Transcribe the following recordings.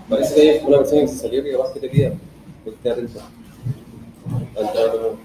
Parece que hay una persona que se salió que capaz que te pida. Esté atento. Al trato.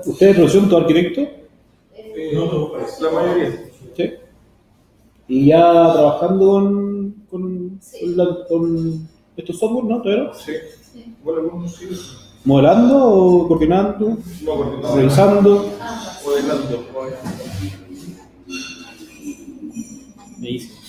¿Usted es de profesión, tu arquitecto? No, la mayoría. Sí. ¿Y ya trabajando con estos software, no? ¿Todavía no? Sí. Bueno, algunos sí. ¿Modelando o coordinando? No, coordinado. ¿Revisando? Modelando. Me dice.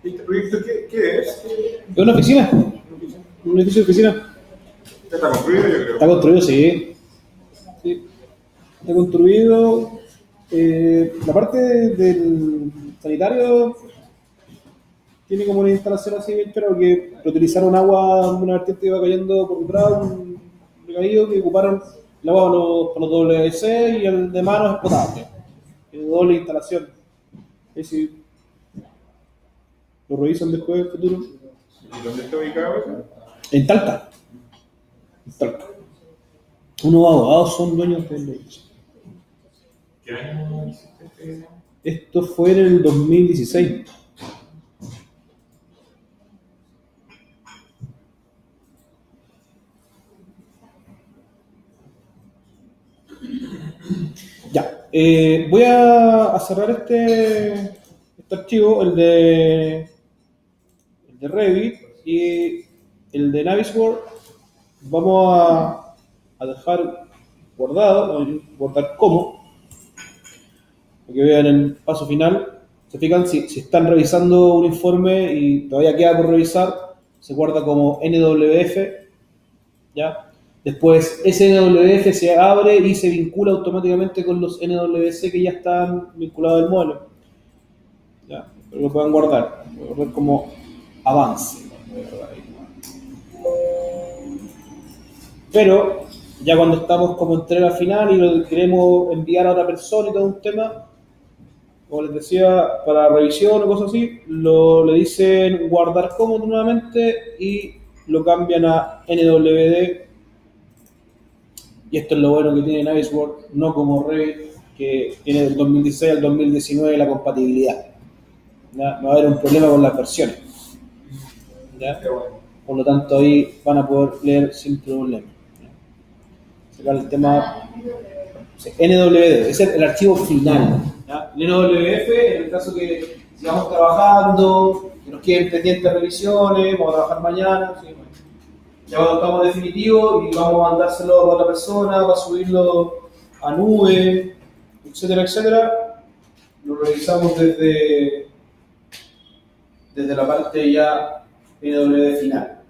¿Este proyecto qué es? ¿Es una oficina? ¿Un edificio de oficina? Ya está construido, yo creo. Está construido, sí. Sí. Está construido. La parte del sanitario tiene como una instalación así, pero que utilizaron agua, una vertiente que iba cayendo por detrás, un regadío que ocuparon el agua para los WC y el de manos es potable. Tiene doble instalación. Es decir, lo revisan después del futuro. ¿Y dónde está ubicado eso? En Talca. En Talca. Unos abogados son dueños del edificio. ¿Qué año hiciste este? Esto fue en el 2016. Ya, voy a cerrar este archivo, el de Revit y el de Navisworks. Vamos a dejar guardado, voy a guardar como, para que vean el paso final. Se fijan, si están revisando un informe y todavía queda por revisar, se guarda como NWF, ¿ya? Después ese NWF se abre y se vincula automáticamente con los NWC que ya están vinculados al modelo. ¿Ya? Pero lo pueden guardar. Voy a guardar como avance. Pero ya cuando estamos como entrega final y lo queremos enviar a otra persona y todo un tema, como les decía, para revisión o cosas así, le dicen guardar como nuevamente y lo cambian a NWD. Y esto es lo bueno que tiene Navisworks, no como Revit, que tiene del 2016 al 2019 la compatibilidad. ¿Ya? No va a haber un problema con las versiones. ¿Ya? Qué bueno. Por lo tanto, ahí van a poder leer sin problema. ¿Ya? Sacar el tema NWD, ese es el archivo final. ¿Ya? El NWF, en el caso que sigamos trabajando, que nos queden pendientes revisiones, vamos a trabajar mañana. ¿Sí? Bueno. Ya cuando estamos definitivos y vamos a mandárselo a otra persona, va a subirlo a nube, etcétera, etcétera, lo revisamos desde la parte ya NWD final.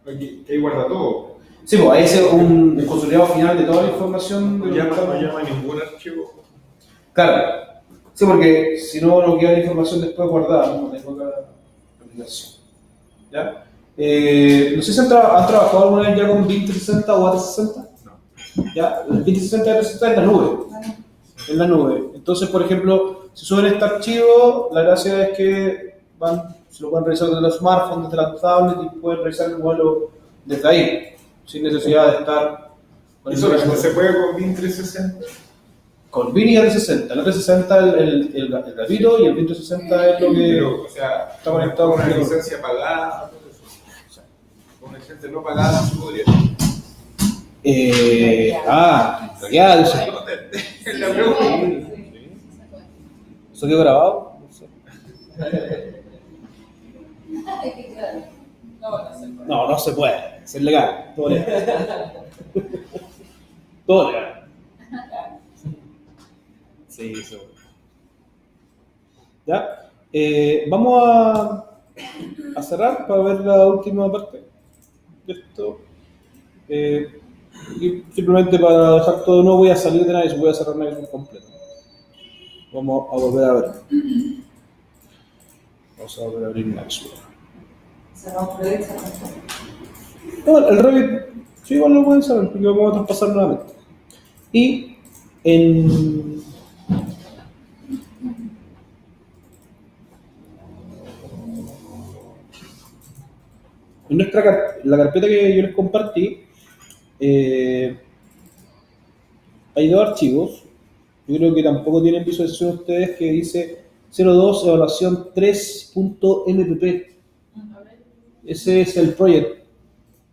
Aquí, que ahí guarda todo. Sí, pues ahí es un consolidado final de toda la información. No llama ningún archivo. Claro. Sí, porque si no, no queda la información después guardada, no tengo la aplicación. ¿Ya? No sé si han trabajado alguna vez ya con 2060 o AT60. No. ¿Ya? El 2060 y AT60 es la nube. En la nube. Entonces, por ejemplo, si suben este archivo, la gracia es que se lo pueden revisar desde los smartphones, desde las tablets y pueden revisar el modelo desde ahí, sin necesidad de estar con ¿Y solamente se puede con BIM 360? con BIM y AT60. El AT60 el gratuito y el BIM 360 es lo que Pero, o sea, está conectado con una con licencia pagada, con una licencia no pagada, se podría. ya, dice. Es la pregunta. ¿Eso quedó grabado? No sé. No se puede. Es legal. Todo legal. Todo legal. Sí, eso. ¿Ya? Vamos a cerrar para ver la última parte de esto. Y simplemente para dejar todo, no voy a salir de Navisworks, voy a cerrar Navisworks completo. Vamos a volver a ver. Vamos a volver a abrir Navisworks. No, el Revit, sí, igual lo pueden saber, porque vamos a traspasar nuevamente. Y en la carpeta que yo les compartí, hay dos archivos. Yo creo que tampoco tienen visualización ustedes, que dice 02 evaluación 3.mpp. Ese es el project.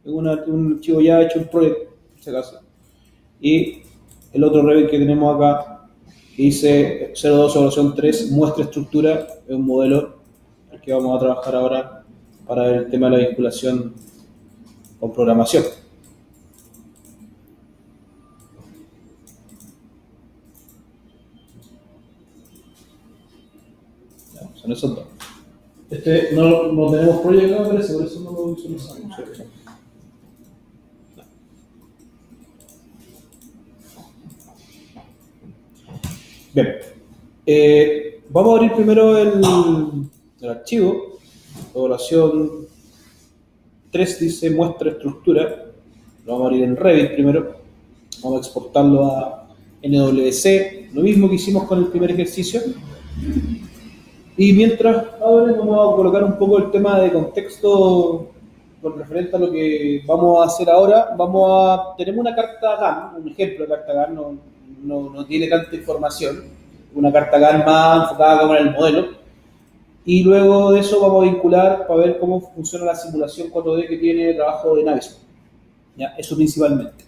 Es un archivo ya hecho en project, en este caso. Y el otro Revit que tenemos acá, que dice 02 evaluación 3, muestra estructura, es un modelo al que vamos a trabajar ahora para el tema de la vinculación con programación. Ya, son esos dos. No tenemos proyecto, me parece, por eso no lo visualizamos. Bien. Vamos a abrir primero el archivo. Evaluación 3 dice muestra estructura. Lo vamos a abrir en Revit primero. Vamos a exportarlo a NWC. Lo mismo que hicimos con el primer ejercicio. Y mientras ahora vamos a colocar un poco el tema de contexto con referente a lo que vamos a hacer ahora. Tenemos una carta GAN, un ejemplo de carta GAN, no tiene tanta información. Una carta GAN más enfocada como en el modelo. Y luego de eso vamos a vincular para ver cómo funciona la simulación 4D que tiene el trabajo de Navisworks. ¿ya? Eso principalmente.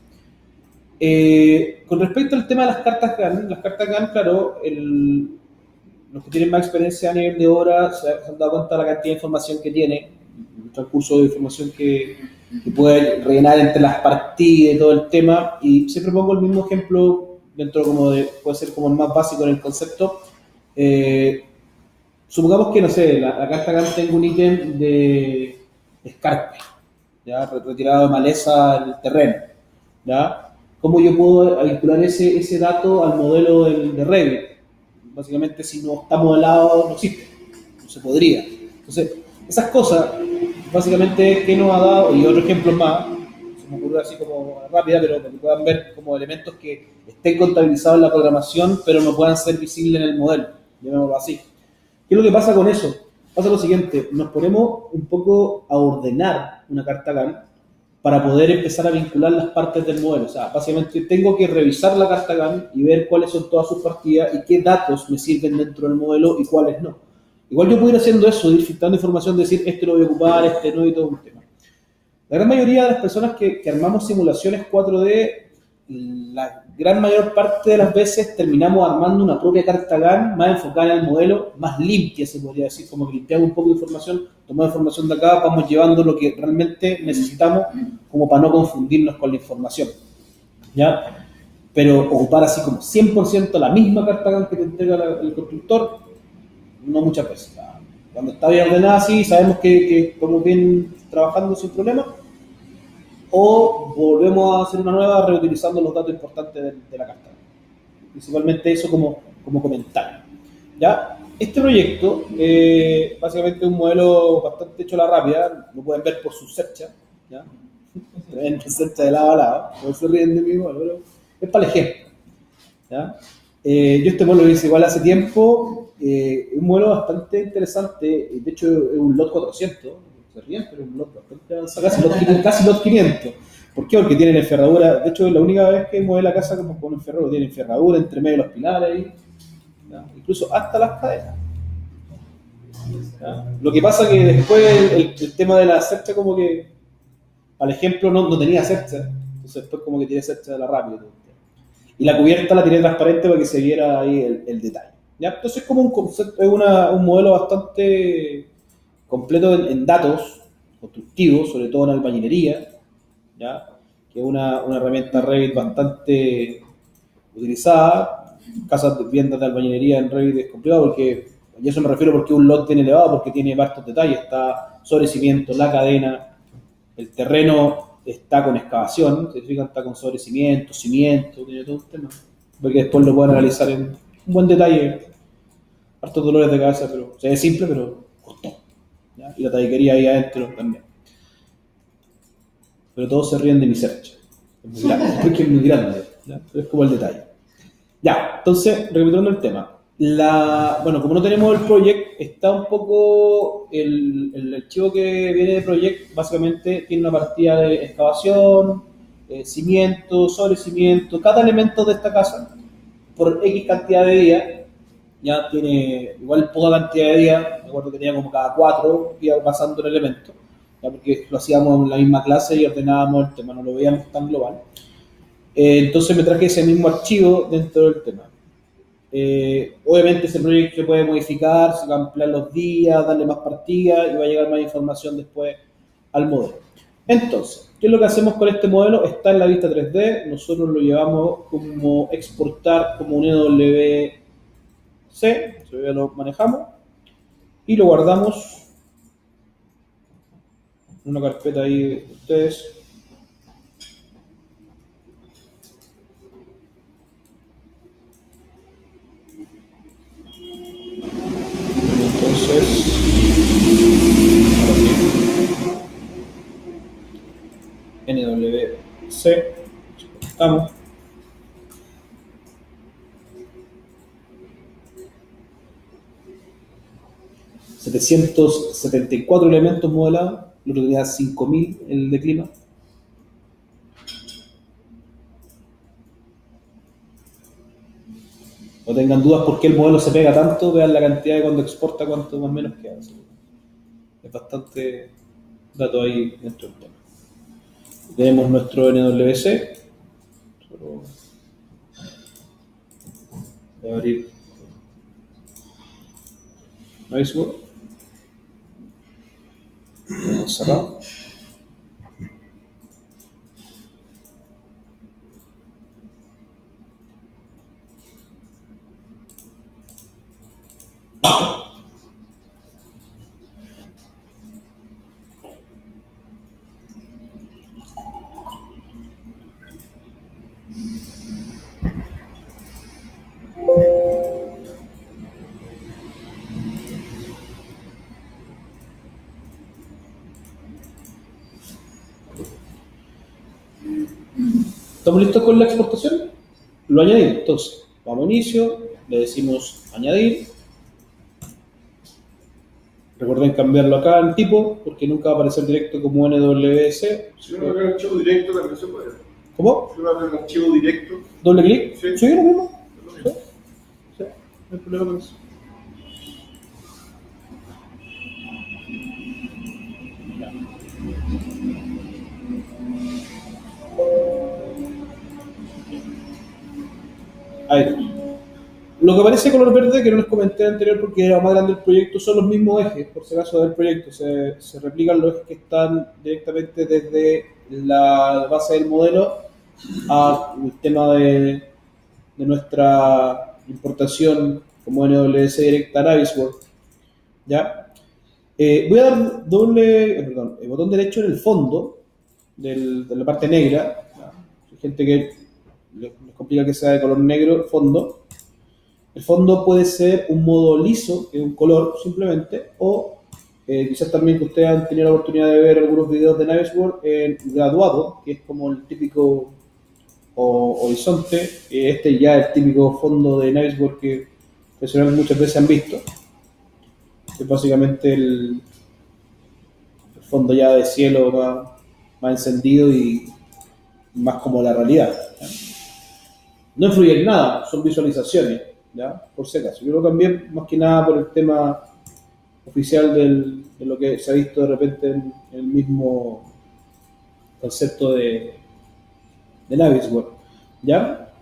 Con respecto al tema de las cartas GAN, claro, los que tienen más experiencia a nivel de hora se han dado cuenta de la cantidad de información que tiene, el transcurso de información que puede rellenar entre las partidas y todo el tema, y siempre pongo el mismo ejemplo dentro como de, puede ser como el más básico en el concepto. Supongamos que, no sé, la carta GAN tenga un ítem de escarpe, ya retirado de maleza del terreno, ¿ya? ¿Cómo yo puedo vincular ese dato al modelo de Revit? Básicamente, si no está modelado, no existe, no se podría. Entonces, esas cosas, básicamente, ¿qué nos ha dado? Y otro ejemplo más, se me ocurre así como rápida, pero para que puedan ver como elementos que estén contabilizados en la programación, pero no puedan ser visibles en el modelo, llamémoslo así. ¿Qué es lo que pasa con eso? Pasa lo siguiente, nos ponemos un poco a ordenar una carta GAN para poder empezar a vincular las partes del modelo. O sea, básicamente tengo que revisar la carta GAN y ver cuáles son todas sus partidas y qué datos me sirven dentro del modelo y cuáles no. Igual yo puedo ir haciendo eso, ir filtrando información, decir, este lo voy a ocupar, este no, y todo un tema. La gran mayoría de las personas que armamos simulaciones 4D, la gran mayor parte de las veces terminamos armando una propia carta GAN más enfocada en el modelo, más limpia, se podría decir, como que limpiamos un poco de información, tomamos información de acá, vamos llevando lo que realmente necesitamos como para no confundirnos con la información, ¿ya? Pero ocupar así como 100% la misma carta GAN que te entrega el constructor, no muchas veces. Cuando está bien ordenada así, sabemos que estamos bien trabajando sin problema, o volvemos a hacer una nueva reutilizando los datos importantes de la carta. Principalmente eso como comentario. ¿Ya? Este proyecto, básicamente es un modelo bastante hecho a la rápida, lo pueden ver por su cercha, ¿ya? Ven cercha de lado a lado, no se ríen de mi modelo, pero es para el ejemplo, ¿ya? Yo este modelo lo hice igual hace tiempo, es un modelo bastante interesante, de hecho es un lot 400, se ríen, pero es un lot bastante avanzado, casi lot 500. ¿Por qué? Porque tienen enferradura, de hecho es la única vez que mueve la casa como con enferradura, tiene enferradura entre medio de los pilares, ¿ya? Incluso hasta las cadenas. ¿Ya? Lo que pasa que después el tema de la cercha como que, al ejemplo, no tenía cercha, entonces después como que tiene cercha de la rápida. Y la cubierta la tiré transparente para que se viera ahí el detalle. ¿Ya? Entonces es como un concepto, es un modelo bastante completo en datos constructivos, sobre todo en albañilería, ¿ya? Que es una herramienta Revit bastante utilizada. Casas de viviendas de albañilería en Revit es complicado porque, y eso me refiero porque un lot tiene elevado, porque tiene vastos detalles, está sobre cimiento, la cadena, el terreno está con excavación, se fijan, está con sobre cimiento, tiene todo un tema, porque después lo pueden analizar en un buen detalle, hartos dolores de cabeza, pero se ve simple, pero costó, ¿ya? Y la tabiquería ahí adentro también. Pero todos se ríen de mi search, es muy grande, porque es muy grande, ¿ya? Pero es como el detalle. Ya, entonces, recapitulando el tema. Bueno, como no tenemos el project, está un poco el archivo que viene de project, básicamente tiene una partida de excavación, cimiento, sobre cimiento, cada elemento de esta casa, por X cantidad de días, ya tiene igual poca cantidad de días, me acuerdo que tenía como cada 4 días pasando el elemento, ya porque lo hacíamos en la misma clase y ordenábamos el tema, no lo veíamos tan global. Entonces me traje ese mismo archivo dentro del tema. Obviamente ese proyecto se puede modificar, se va a ampliar los días, darle más partidas y va a llegar más información después al modelo. Entonces, ¿qué es lo que hacemos con este modelo? Está en la vista 3D, nosotros lo llevamos como exportar como un EWC, eso ya lo manejamos, y lo guardamos en una carpeta ahí de ustedes. Entonces, NWC, exportamos. ...774 elementos modelados, el otro tenía 5000 el de clima. No tengan dudas por qué el modelo se pega tanto, vean la cantidad de cuando exporta, cuánto más o menos queda. Es bastante dato ahí dentro del tema. Tenemos nuestro NWC. Voy a abrir Navisworks. Cerrado. ¿Estamos listos con la exportación? Lo añadimos. Entonces, vamos a inicio, le decimos añadir. Recuerden cambiarlo acá en tipo, porque nunca va a aparecer directo como NWS. Si uno abre el archivo directo, también se puede. ¿Cómo? Si uno abre el archivo directo, ¿Doble clic? Sí. ¿Sí? ¿Lo mismo? es lo mismo. Sí, no hay problema con eso. Ahí. Lo que aparece color verde, que no les comenté anterior porque era más grande el proyecto, son los mismos ejes, por si acaso, del proyecto. Se replican los ejes que están directamente desde la base del modelo al tema de nuestra importación como NWS directa a Navisworks. ¿Ya? Voy a dar botón derecho en el fondo de la parte negra. ¿Ya? Hay gente que les complica que sea de color negro el fondo. El fondo puede ser un modo liso, que es un color simplemente, o quizás también que ustedes han tenido la oportunidad de ver algunos videos de Navisworks en graduado, que es como el típico horizonte. Este ya es el típico fondo de Navisworks que profesionales muchas veces han visto. Es básicamente el fondo ya de cielo más encendido y más como la realidad. ¿Ya? No influye en nada, son visualizaciones, ¿ya? Por si acaso. Yo lo cambié más que nada por el tema oficial de lo que se ha visto de repente en el mismo concepto de Navisworks, ¿ya?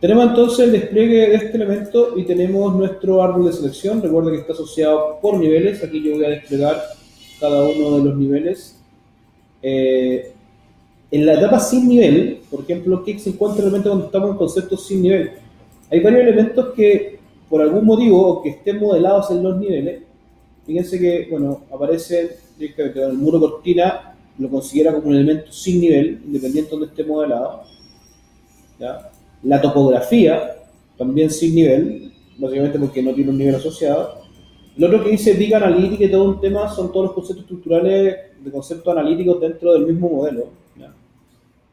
Tenemos entonces el despliegue de este elemento y tenemos nuestro árbol de selección. Recuerda que está asociado por niveles. Aquí yo voy a desplegar cada uno de los niveles. En la etapa sin nivel, por ejemplo, ¿qué se encuentra realmente cuando estamos en conceptos sin nivel? Hay varios elementos que, por algún motivo, o que estén modelados en los niveles, fíjense que, bueno, aparece directamente el muro cortina, lo considera como un elemento sin nivel, independiente de donde esté modelado. ¿Ya? La topografía, también sin nivel, básicamente porque no tiene un nivel asociado. Lo otro que dice Big Analytics y todo un tema son todos los conceptos estructurales de conceptos analíticos dentro del mismo modelo. ¿Ya?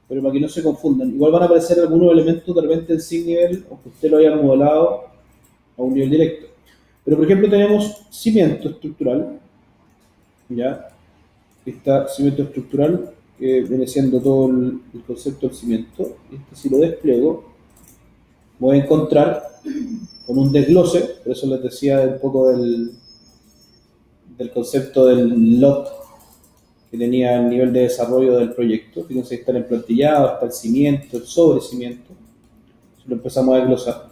Pero para que no se confundan, igual van a aparecer algunos elementos de repente en sin nivel, aunque usted lo haya modelado a un nivel directo. Pero por ejemplo tenemos cimiento estructural, ¿ya? Está cimiento estructural, que viene siendo todo el concepto del cimiento. Si lo despliego, voy a encontrar con un desglose, por eso les decía un poco del concepto del lot que tenía el nivel de desarrollo del proyecto. Fíjense, está el emplantillado, está el cimiento, el sobrecimiento. Si lo empezamos a desglosar.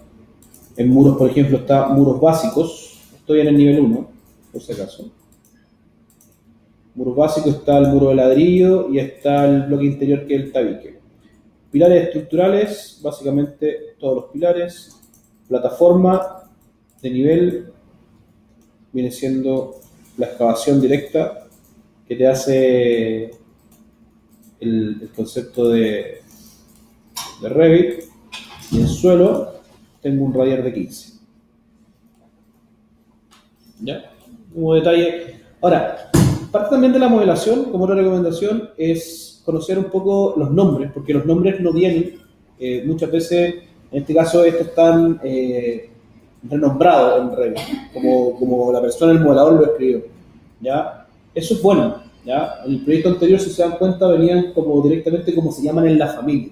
En muros, por ejemplo, está muros básicos. Estoy en el nivel 1, por si acaso. Muros básicos, está el muro de ladrillo y está el bloque interior que es el tabique. Pilares estructurales, básicamente todos los pilares. Plataforma de nivel viene siendo la excavación directa que te hace el concepto de Revit. Y en suelo tengo un radier de 15. ¿Ya? Como detalle. Ahora, parte también de la modelación, como otra recomendación, es conocer un poco los nombres, porque los nombres no vienen, muchas veces, en este caso, estos están renombrados en Revit, como la persona, el modelador lo escribió. ¿Ya? Eso es bueno. ¿Ya? En el proyecto anterior, si se dan cuenta, venían como directamente como se llaman en la familia.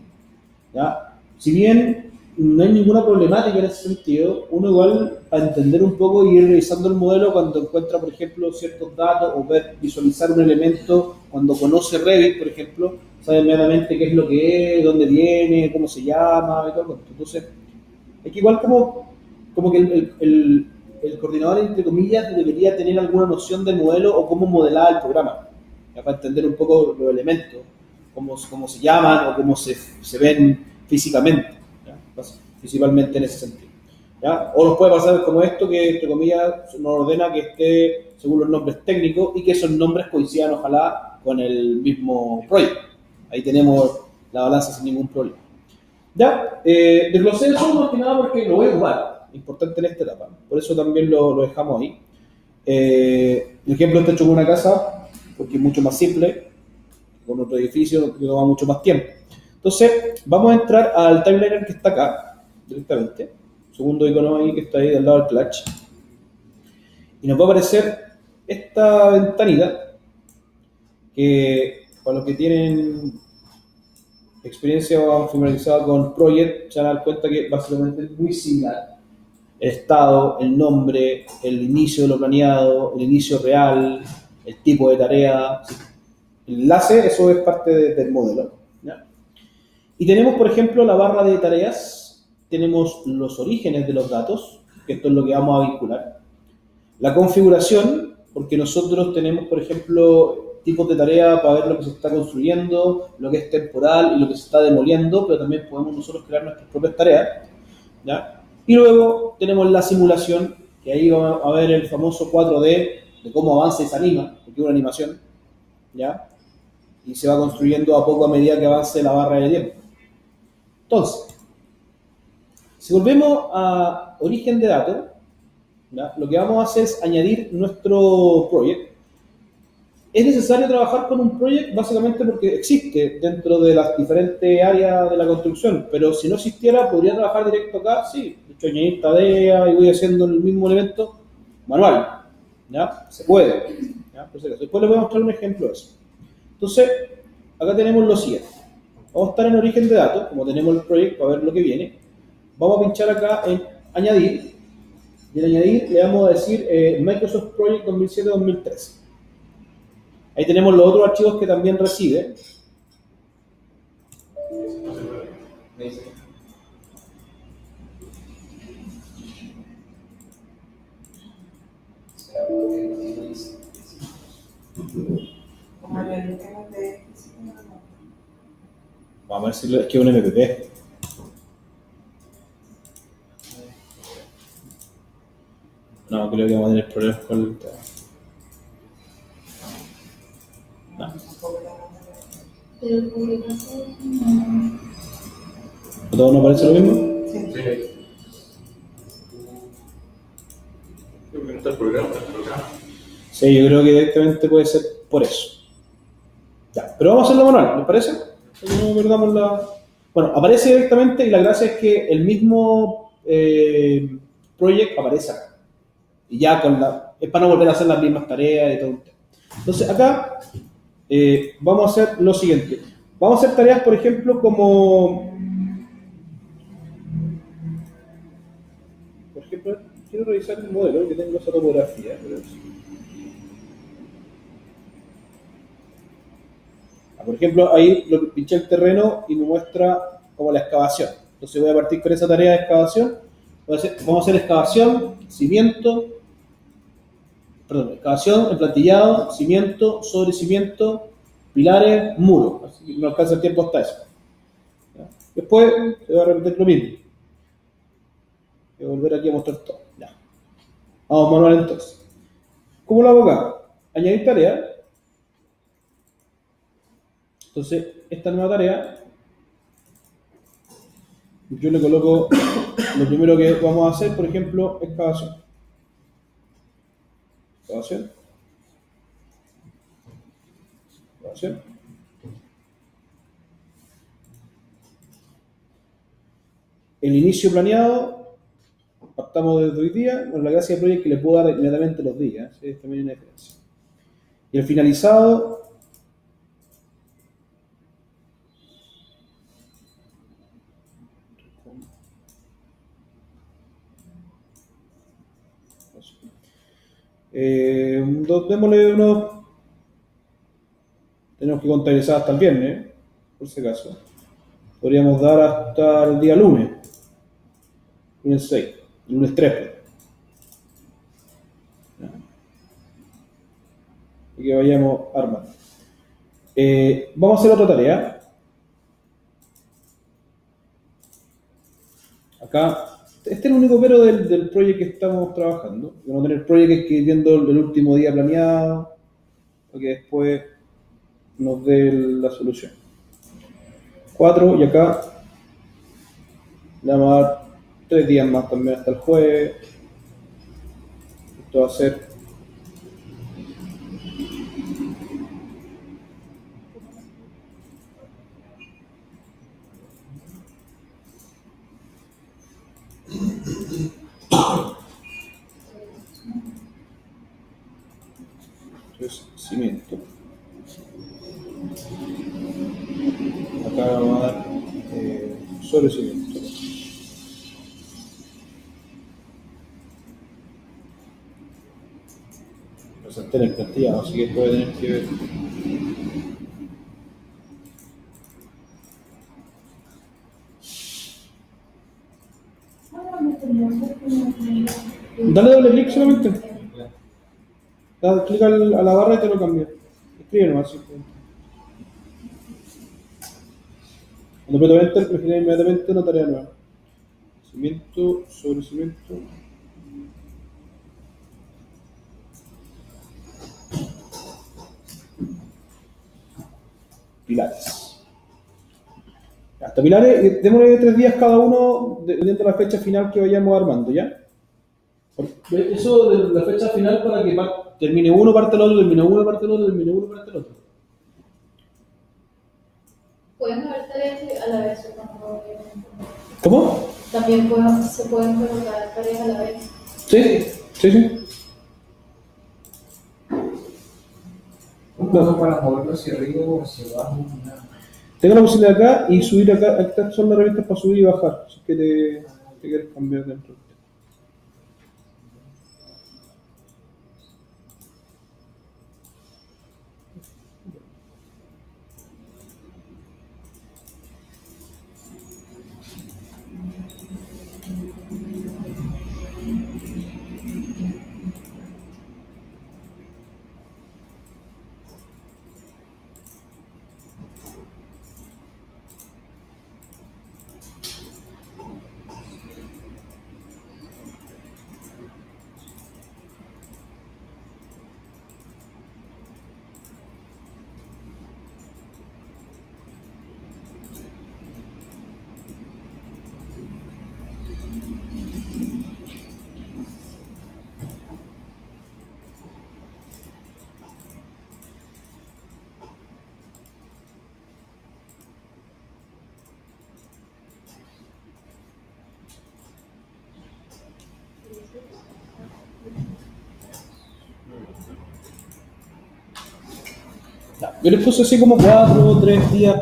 ¿Ya? Si bien no hay ninguna problemática en ese sentido. Uno igual, para entender un poco y ir revisando el modelo cuando encuentra, por ejemplo, ciertos datos o ver, visualizar un elemento, cuando conoce Revit, por ejemplo, sabe inmediatamente qué es lo que es, dónde viene, cómo se llama y todo esto. Entonces, es que igual como que el coordinador, entre comillas, debería tener alguna noción del modelo o cómo modelar el programa, ya, para entender un poco los elementos, cómo se llaman o cómo se ven físicamente, ¿ya? Principalmente en ese sentido. ¿Ya? O nos puede pasar como esto, que entre comillas nos ordena que esté según los nombres técnicos y que esos nombres coincidan ojalá con el mismo proyecto. Ahí tenemos la balanza sin ningún problema. Ya, desglosé eso más que nada porque lo voy a ocupar, importante en esta etapa, por eso también lo dejamos ahí. El ejemplo está hecho con una casa porque es mucho más simple, con otro edificio que toma mucho más tiempo. Entonces, vamos a entrar al timeliner que está acá, directamente, segundo icono ahí que está ahí al lado del clutch, y nos va a aparecer esta ventanita que para los que tienen experiencia o familiarizada con Project se van a dar cuenta que básicamente es muy similar. El estado, el nombre, el inicio de lo planeado, el inicio real, el tipo de tarea, el enlace, eso es parte del modelo, ¿ya? Y tenemos, por ejemplo, la barra de tareas, tenemos los orígenes de los datos, que esto es lo que vamos a vincular, la configuración, porque nosotros tenemos, por ejemplo, tipos de tarea para ver lo que se está construyendo, lo que es temporal y lo que se está demoliendo, pero también podemos nosotros crear nuestras propias tareas, ¿ya? Y luego tenemos la simulación, que ahí va a ver el famoso 4D de cómo avanza y se anima, porque es una animación, ¿ya? Y se va construyendo a poco a medida que avance la barra de tiempo. Entonces, si volvemos a origen de datos, ¿ya? Lo que vamos a hacer es añadir nuestro project. Es necesario trabajar con un project básicamente porque existe dentro de las diferentes áreas de la construcción, pero si no existiera, ¿podría trabajar directo acá? Sí, de hecho añadir tarea y voy haciendo el mismo elemento manual, ¿ya? Se puede, ¿ya? Por si acaso. Después les voy a mostrar un ejemplo de eso. Entonces, acá tenemos lo siguiente. Vamos a estar en origen de datos, como tenemos el project para ver lo que viene. Vamos a pinchar acá en añadir, y en añadir le vamos a decir Microsoft Project 2007-2013. Ahí tenemos los otros archivos que también recibe. Vamos a ver si es que es un MPP. No, creo que vamos a tener problemas con el... No. ¿A todos nos parece lo mismo? Sí. Creo que no está el programa. Sí, yo creo que directamente puede ser por eso. Ya, pero vamos a hacerlo manual, ¿les parece? No perdamos la... Bueno, aparece directamente y la gracia es que el mismo project aparece acá. Y ya con la... es para no volver a hacer las mismas tareas y todo un tema. Entonces acá vamos a hacer lo siguiente. Vamos a hacer tareas, por ejemplo, como... Por ejemplo, quiero revisar el modelo, que tengo esa topografía. Pero... por ejemplo, ahí lo pinché el terreno y me muestra como la excavación. Entonces voy a partir con esa tarea de excavación. Vamos a hacer excavación, cimiento, perdón, excavación, emplantillado, cimiento, sobre cimiento, pilares, muro. Así que no alcanza el tiempo hasta eso. ¿Ya? Después se va a repetir lo mismo. Voy a volver aquí a mostrar todo. Ya. Vamos manual entonces. ¿Cómo lo hago acá? Añadir tarea. Entonces, esta nueva tarea, yo le coloco lo primero que vamos a hacer, por ejemplo, excavación. Excavación. Excavación. El inicio planeado, partamos desde hoy día, con la gracia de Project que le puedo dar inmediatamente los días, ¿sí? También hay una diferencia. Y el finalizado, Démosle unos. Tenemos que contabilizar hasta el viernes, por si acaso. Podríamos dar hasta el día lunes. Lunes 6. Lunes 3. Pues. Y que vayamos armando. Vamos a hacer otra tarea. Acá, este es el único pero del proyecto que estamos trabajando. Vamos a tener proyectos que viendo el último día planeado, para que después nos dé la solución. 4 y acá le vamos a dar 3 días más también hasta el jueves. Esto va a ser cimiento. Acá vamos a dar sobre cimiento. Lo salté en el plantillado, así que puede tener que ver. Dale doble clic solamente. Da clic a la barra y te lo cambia. Escribe nomás. Simplemente. Cuando aprieto Enter, me genera inmediatamente una tarea nueva. Cimiento sobre cimiento. Pilares. Hasta pilares, démosle 3 días cada uno dependiendo de la fecha final que vayamos armando, ¿ya? Eso de la fecha final para que termine uno, parte el otro, termine uno, parte el otro, termine uno, parte el otro. Pueden haber tareas a la vez. ¿Cómo? También se pueden colocar tareas a la vez. Sí, sí, sí. No, para moverlo hacia arriba o hacia abajo. Tengo la posibilidad acá y subir acá. Estas son las revistas para subir y bajar. Si es que te quieres cambiar dentro. Yo les puse así como 4 o 3 días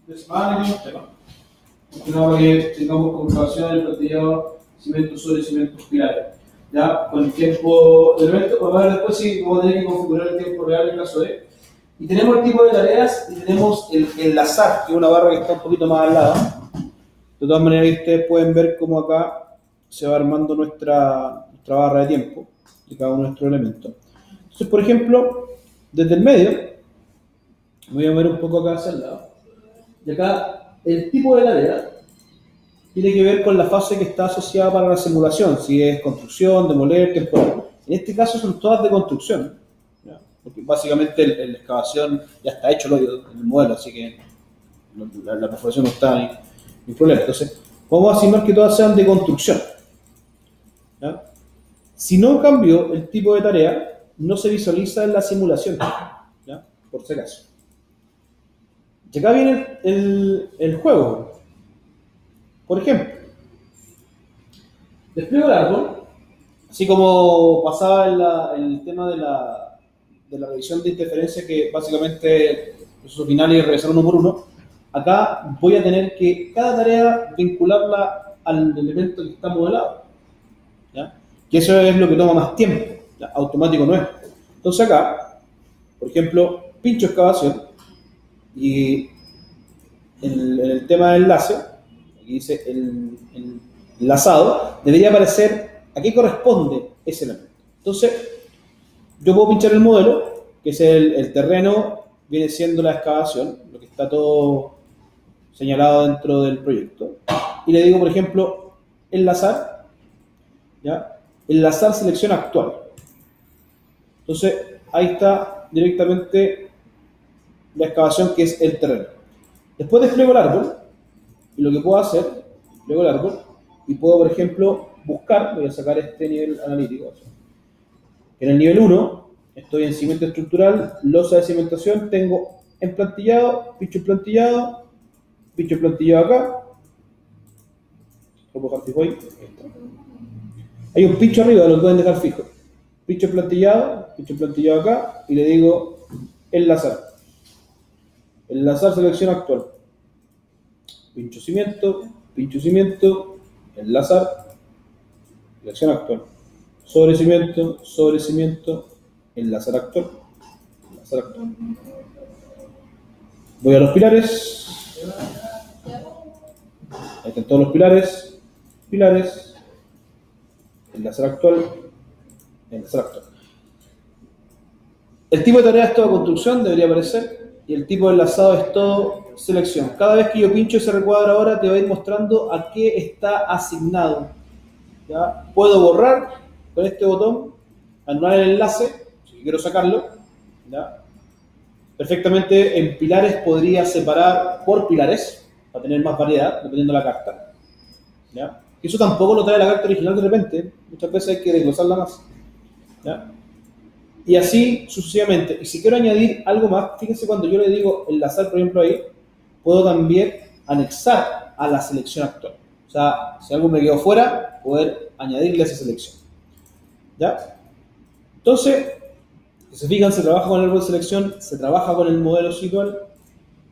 de semana y para que tengamos comparación del plantillado cimiento sobre cimiento pilares. Ya, con el tiempo de evento, vamos a ver después si vamos a tener que configurar el tiempo real en el caso de. Y tenemos el tipo de tareas y tenemos el enlazar, que es una barra que está un poquito más al lado. De todas maneras, ustedes pueden ver cómo acá se va armando nuestra barra de tiempo de cada uno de nuestros elementos. Entonces, por ejemplo, desde el medio, voy a mover un poco acá hacia el lado. Y acá, el tipo de tarea tiene que ver con la fase que está asociada para la simulación, si es construcción, demoler, temporal. En este caso son todas de construcción, ¿ya? Porque básicamente la excavación ya está hecho el modelo, así que la perforación no está ni problema. Entonces, vamos a asignar que todas sean de construcción, ¿ya? Si no cambio el tipo de tarea, no se visualiza en la simulación, ¿ya? Por si acaso. Y acá viene el juego. Por ejemplo, despliego el árbol, así como pasaba en el tema de la revisión de interferencia, que básicamente proceso final y revisar uno por uno. Acá voy a tener que cada tarea vincularla al elemento que está modelado, ¿ya? Que eso es lo que toma más tiempo, Ya, automático no es. Entonces acá, por ejemplo, pincho excavación y en el tema del enlace, aquí dice el enlazado, debería aparecer a qué corresponde ese elemento. Entonces, yo puedo pinchar el modelo, que es el terreno, viene siendo la excavación, lo que está todo señalado dentro del proyecto, y le digo, por ejemplo, enlazar, ¿ya? Enlazar selección actual. Entonces, ahí está directamente la excavación, que es el terreno. Después despliego el árbol, y lo que puedo hacer, despliego el árbol, y puedo, por ejemplo, buscar, voy a sacar este nivel analítico. En el nivel 1, estoy en cimiento estructural, losa de cimentación, tengo emplantillado, pincho emplantillado acá. Lo puedo dejar fijo ahí. Hay un pincho arriba, lo pueden dejar fijo. Pincho emplantillado acá, y le digo enlazar. Enlazar selección actual. Pincho cimiento, enlazar, selección actual. Sobre cimiento, enlazar actual. Voy a los pilares. Ahí están todos los pilares. Enlazar actual. El tipo de tarea es toda construcción, debería aparecer. Y el tipo de enlazado es todo selección. Cada vez que yo pincho ese recuadro ahora, te va a ir mostrando a qué está asignado. ¿Ya? Puedo borrar con este botón, anular el enlace, si quiero sacarlo. ¿Ya? Perfectamente en pilares podría separar por pilares, para tener más variedad, dependiendo de la carta. ¿Ya? Eso tampoco lo trae la carta original de repente, muchas veces hay que desglosarla más. ¿Ya? Y así sucesivamente. Y si quiero añadir algo más, fíjense cuando yo le digo enlazar, por ejemplo, ahí, puedo también anexar a la selección actual. O sea, si algo me quedó fuera, poder añadirle a esa selección. ¿Ya? Entonces, si se fijan, se trabaja con el árbol de selección, se trabaja con el modelo situal.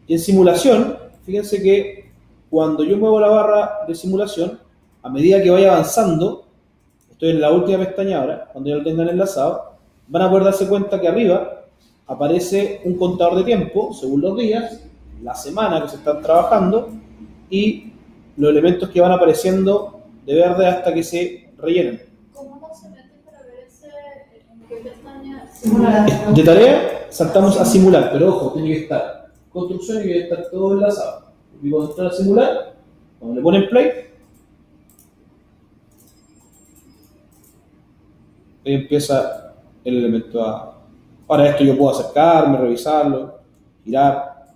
Y en simulación, fíjense que cuando yo muevo la barra de simulación, a medida que vaya avanzando, estoy en la última pestaña ahora, cuando ya lo tengan enlazado, van a poder darse cuenta que arriba aparece un contador de tiempo, según los días, la semana que se están trabajando, y los elementos que van apareciendo de verde hasta que se rellenen. ¿Cómo no se mete para ver en qué pestaña simular? De tarea, saltamos a simular, pero ojo, tiene que estar construcción y tiene que estar todo enlazado. Y cuando entrar a simular, cuando le ponen play, ahí empieza el elemento a... Ahora esto yo puedo acercarme, revisarlo, girar.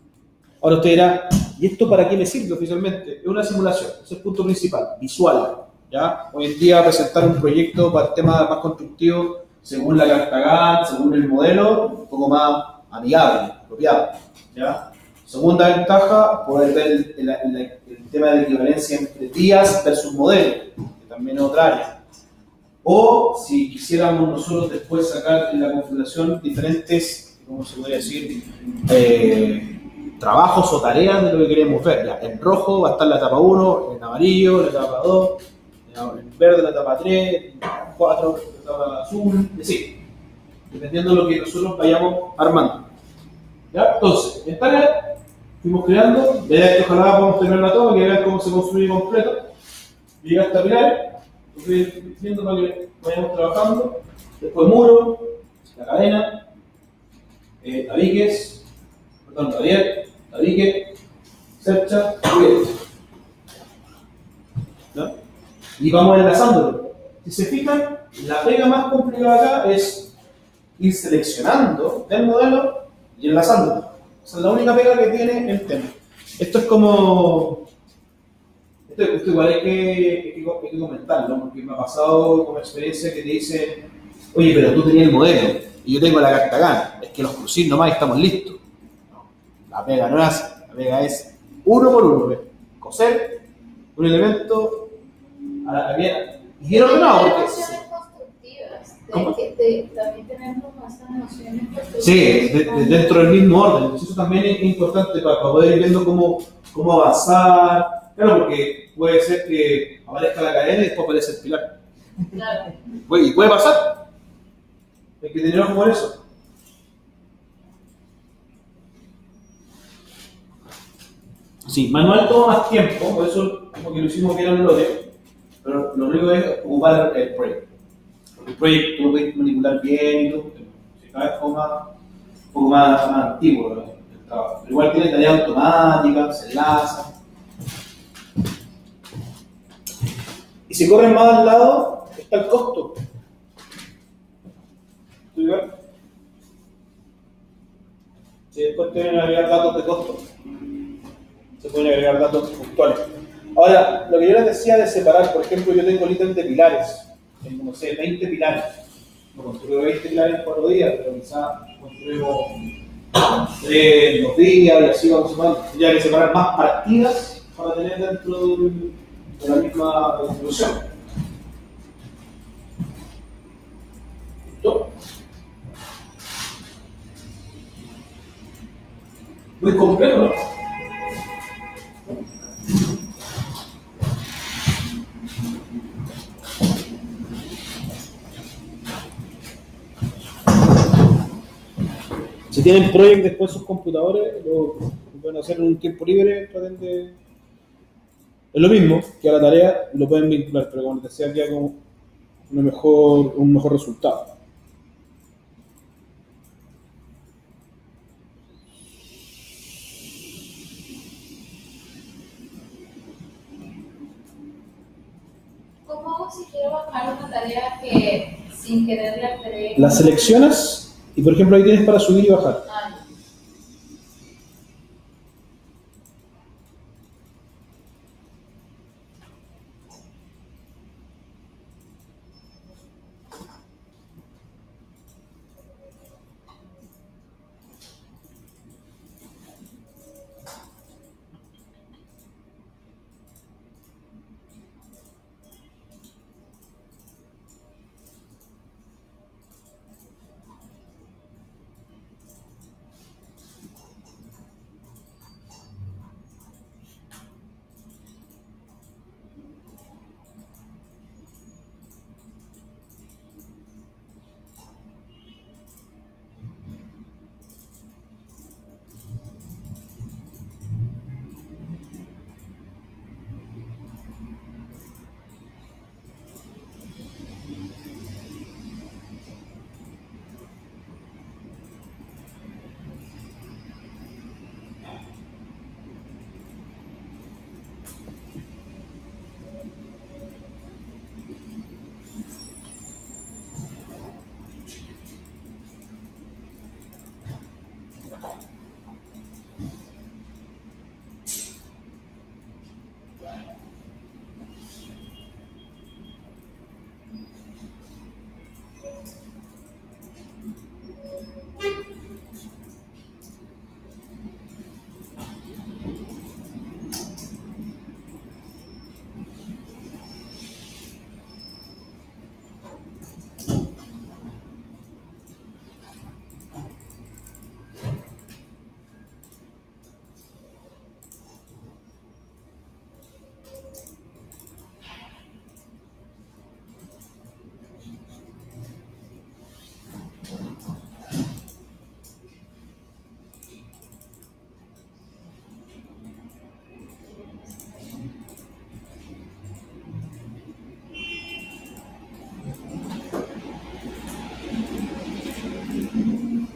Ahora usted dirá, ¿y esto para qué me sirve oficialmente? Es una simulación, ese es el punto principal, visual. ¿Ya? Hoy en día presentar un proyecto para el tema más constructivo, según la carta GAN, según el modelo, un poco más amigable, apropiado. ¿Ya? Segunda ventaja, poder ver el tema de equivalencia entre días versus modelo, que también es otra área. O si quisiéramos nosotros después sacar en la configuración diferentes, ¿cómo se podría decir? Trabajos o tareas de lo que queremos ver. Ya, en rojo va a estar la etapa 1, en amarillo la etapa 2, en verde la etapa 3, en 4 la etapa azul, y así. Dependiendo de lo que nosotros vayamos armando. ¿Ya? Entonces, en tarea fuimos creando, vean que ojalá podamos tener la toma, que vean cómo se construye completo. Llega hasta pilares. Estoy viendo para que vayamos trabajando. Después muro, la cadena, tabiques, tabique, cercha, ¿no? Y vamos enlazándolo. Si se fijan, la pega más complicada acá es ir seleccionando del modelo y enlazándolo. Esa es la única pega que tiene el tema. Esto es como... Esto igual hay que comentarlo, porque me ha pasado como experiencia que te dicen, oye, pero tú tenías el modelo y yo tengo la carta GAN, es que los crucis nomás y estamos listos. No, la pega no es así, la pega es uno por uno, coser un elemento a la piedra. Y quiero ordenado porque... Nociones constructivas, también tenemos esas nociones constructivas. Sí, dentro del mismo orden, eso también es importante para poder ir viendo cómo avanzar. Claro, porque puede ser que aparezca la cadena y después aparece el pilar. Claro. Y puede pasar. Hay que tener ojo con eso. Sí, manual toma más tiempo, por eso como que lo hicimos bien al lote, pero lo único es ocupar el project. Porque el project tú lo puedes manipular bien y todo, pero cada vez como un poco más antiguo, ¿no? El trabajo. Pero igual tiene tareas automáticas, se enlazan. Y si corren más al lado, está el costo. ¿Tú igual? Si después tienen que agregar datos de costo, se pueden agregar datos puntuales. Ahora, lo que yo les decía de separar, por ejemplo, yo tengo el ítem de pilares, tengo, no sé, 20 pilares. No construyo 20 pilares en 4 días, pero quizás construimos 3 2 días y así vamos separando. Ya hay que separar más partidas para tener dentro de la misma distribución. ¿Listo? Muy complejo, ¿no? Si tienen project después sus computadores, lo pueden hacer en un tiempo libre, traten de... Es lo mismo que a la tarea y lo pueden vincular, pero como les decía, queda como un mejor resultado. ¿Cómo hago si quiero bajar una tarea que sin querer la agregué? Las seleccionas y, por ejemplo, ahí tienes para subir y bajar. Ah,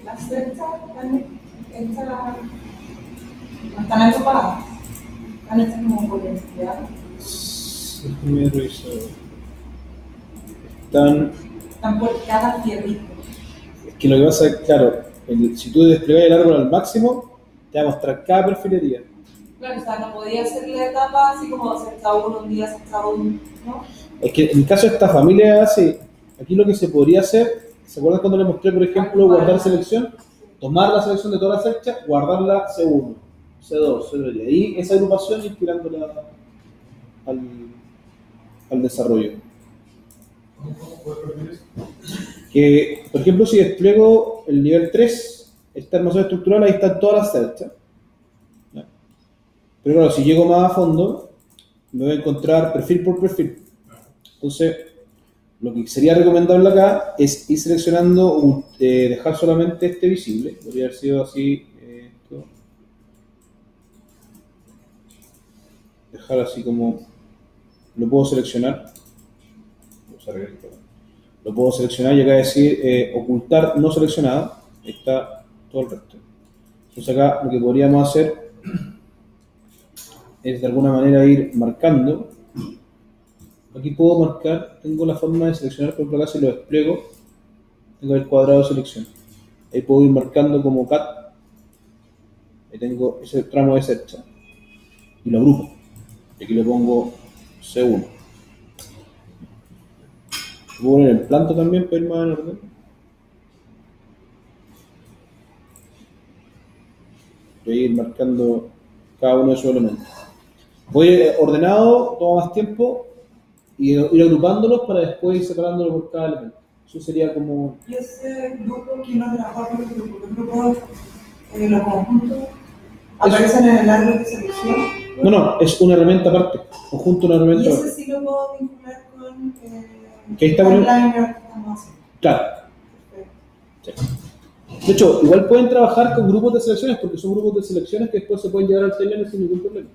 Las fechas están hechas, no están separadas, están hechas como por identidad. Déjame revisar. Están... Están por cada fierrito. Es que lo que pasa es, claro, si tú desplegas el árbol al máximo, te va a mostrar cada perfilería. Claro, o sea, no podía hacer la etapa así como secta 1 un día, secta 1, ¿no? Es que en el caso de esta familia, sí, aquí lo que se podría hacer, ¿se acuerdan cuando les mostré, por ejemplo, guardar selección? Tomar la selección de toda la fecha, guardarla C1, C2, C3, y ahí esa agrupación ir tirándola al desarrollo. ¿Cómo puedes permitir eso? Que, por ejemplo, si despliego el nivel 3, esta armazón estructural, ahí están todas las celdas. ¿Ya? Pero claro, si llego más a fondo, me voy a encontrar perfil por perfil. Entonces, Lo que sería recomendable acá es ir seleccionando, dejar solamente este visible. Podría haber sido así, esto. Dejar así como, lo puedo seleccionar. Lo puedo seleccionar y acá decir ocultar no seleccionado. Ahí está todo el resto. Entonces acá lo que podríamos hacer es de alguna manera ir marcando. Aquí puedo marcar, tengo la forma de seleccionar, por ejemplo acá si lo despliego, tengo el cuadrado de selección. Ahí puedo ir marcando como cat. Ahí tengo ese tramo de search y lo agrupo. Y aquí le pongo C1. Puedo poner el planto también para ir más en orden. Voy a ir marcando cada uno de esos elementos. Voy ordenado, toma más tiempo, y ir agrupándolos para después ir separándolos por cada elemento. Eso sería como... Y ese grupo que no trabaja por el grupo, los conjuntos, aparecen en el árbol de selección. No, es una herramienta aparte. Conjunto una herramienta Y aparte. ese sí lo puedo vincular con Que ahí está el bueno. liner que estamos haciendo. Claro. Sí. De hecho, igual pueden trabajar con grupos de selecciones porque son grupos de selecciones que después se pueden llevar al taller sin ningún problema.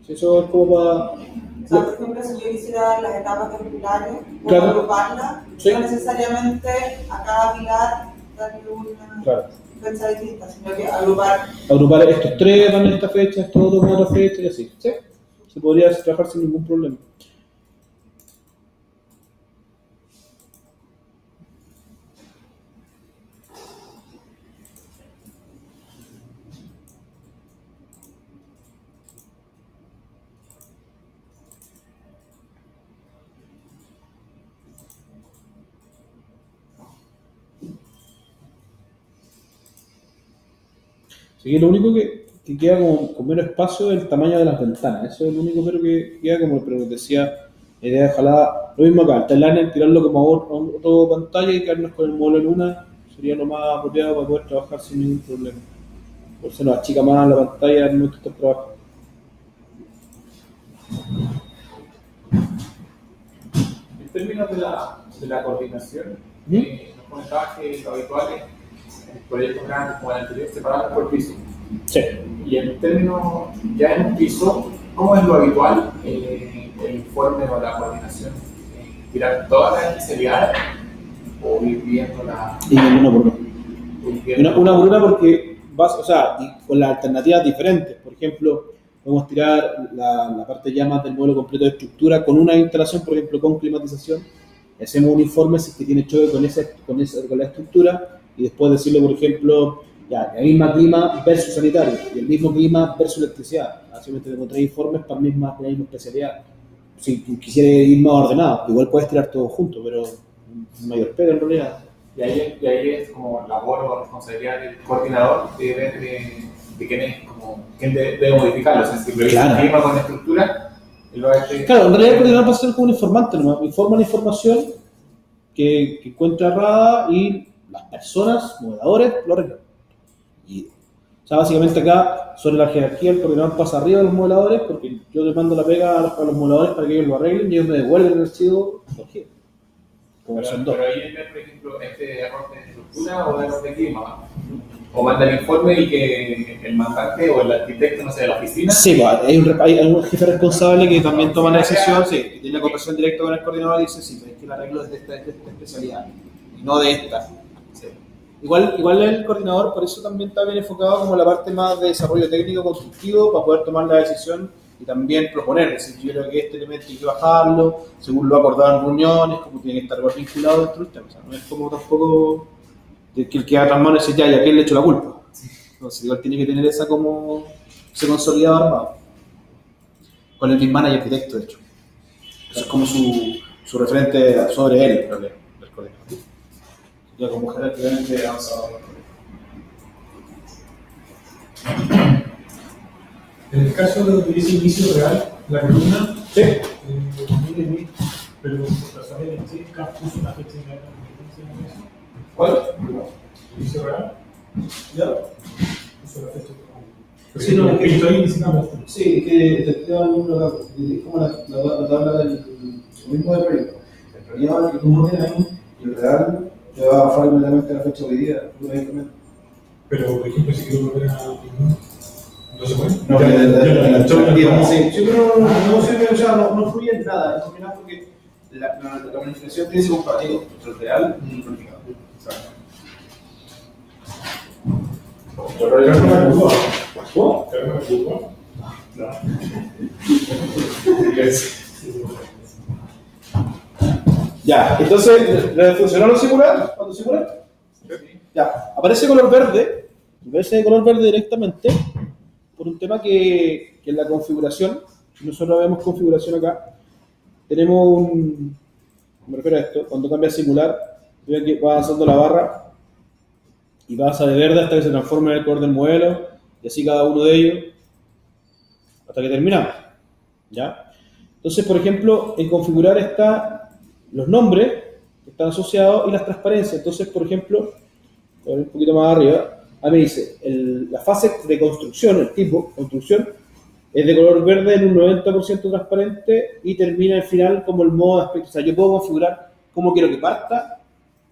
Si eso es como para... O sea, por ejemplo, si yo hiciera las etapas capitulares, puedo Claro. agruparlas, Sí. no necesariamente a cada pilar darle una Claro. fecha distinta, sino que agrupar. Agrupar estos tres van en esta fecha, estos otros van en otra fecha y así. ¿Sí? Se podría trabajar sin ningún problema. Así que lo único que queda con menos espacio es el tamaño de las ventanas. Eso es lo único pero que queda como, pero decía, la idea de ojalá, lo mismo acá, el timeline, tirarlo como a otra pantalla y quedarnos con el modelo en una, sería lo más apropiado para poder trabajar sin ningún problema. Por eso nos achica más la pantalla al momento de estar trabajando. En términos de la coordinación, ¿Mm? nos comentabas que lo habitual es en proyectos grandes como el anterior separarlos por piso. Sí. Y en términos ya en un piso, ¿cómo es lo habitual el informe o la coordinación? ¿Tirar todas las especialidades o ir viendo la... Y una por una. ir viendo- Una por una porque vas, o sea, y con las alternativas diferentes. Por ejemplo, podemos tirar la parte ya más del modelo completo de estructura con una instalación, por ejemplo, con climatización. Hacemos un informe si es que tiene choque con la estructura y después decirle, por ejemplo, ya, el mismo clima versus sanitario y el mismo clima versus electricidad. Así me tengo tres informes para la misma especialidad. Si quisiera ir más ordenado, igual puedes tirar todo junto, pero mayor pega en realidad. Y ahí es como labor o responsabilidad del coordinador de ver quién debe modificarlo. O sea, si revisa Claro. el clima con la estructura, él va a ver Claro, en realidad el coordinador va a ser como un informante, ¿no? Informa la información que encuentra errada y las personas, modeladores, lo arreglan. O sea, básicamente acá, sobre la jerarquía, el coordinador pasa arriba de los modeladores porque yo le mando la pega a los modeladores para que ellos lo arreglen y ellos me devuelven el archivo corregido. Como son dos. Pero ahí es ver, por ejemplo, este error de estructura o de error de clima. O manda el informe y que el mandante o el arquitecto, no sé, de la oficina. Sí, pues, hay un jefe responsable que también toma la decisión, sí, que tiene la conversación directa con el coordinador y dice, sí, es que el arreglo es de esta especialidad y no de esta. Sí. Igual el coordinador, por eso también está bien enfocado como la parte más de desarrollo técnico constructivo para poder tomar la decisión y también proponer. Es decir, yo creo que este elemento hay que bajarlo, según lo acordado en reuniones, como tiene que estar igual vinculado dentro del tema. O sea, no es como tampoco de que el que haga las manos y dice, ya, ¿y a quién le echo la culpa? Entonces, igual tiene que tener esa como, ese consolidado armado. Con el BIM manager arquitecto, de hecho. Eso es como su referente sobre él, en realidad, del coordinador. Ya como jerárquicamente avanzado. En el caso de que dice inicio real, la columna, Sí. pero por saber en sí, puso una fecha de la ¿Cuál? inicio real, ¿Ya? puso la fecha. Sí, no, estoy indicando esto. Sí, que te da un número acá, es como la tabla del lo mismo de proyecto. El problema es que tú no tienes ahí y el real te va a bajar inmediatamente la fecha de hoy día, lógicamente. Pero, por ejemplo, si quiero volver a no se puede. No, Ya, la choca, sí, pero no sirve, o sea, no fluye en nada, es final porque la planificación tiene ese comparativo entre el real y el planificado. Exacto. Yo creo que me preocupa. ¿Cómo? Creo que me preocupa. Ya, entonces, ¿le funcionó los simular? ¿Cuándo simular? Ya, aparece color verde, aparece de color verde directamente por un tema que en la configuración, si nosotros vemos configuración acá, tenemos un, me refiero a esto, cuando cambia a simular, ven que va avanzando la barra y pasa de verde hasta que se transforma en el color del modelo, y así cada uno de ellos, hasta que terminamos, ¿ya? Entonces, por ejemplo, en configurar están los nombres que están asociados y las transparencias. Entonces, por ejemplo, un poquito más arriba, me dice, la fase de construcción, el tipo, construcción, es de color verde en un 90% transparente y termina al final como el modo de aspecto. O sea, yo puedo configurar cómo quiero que parta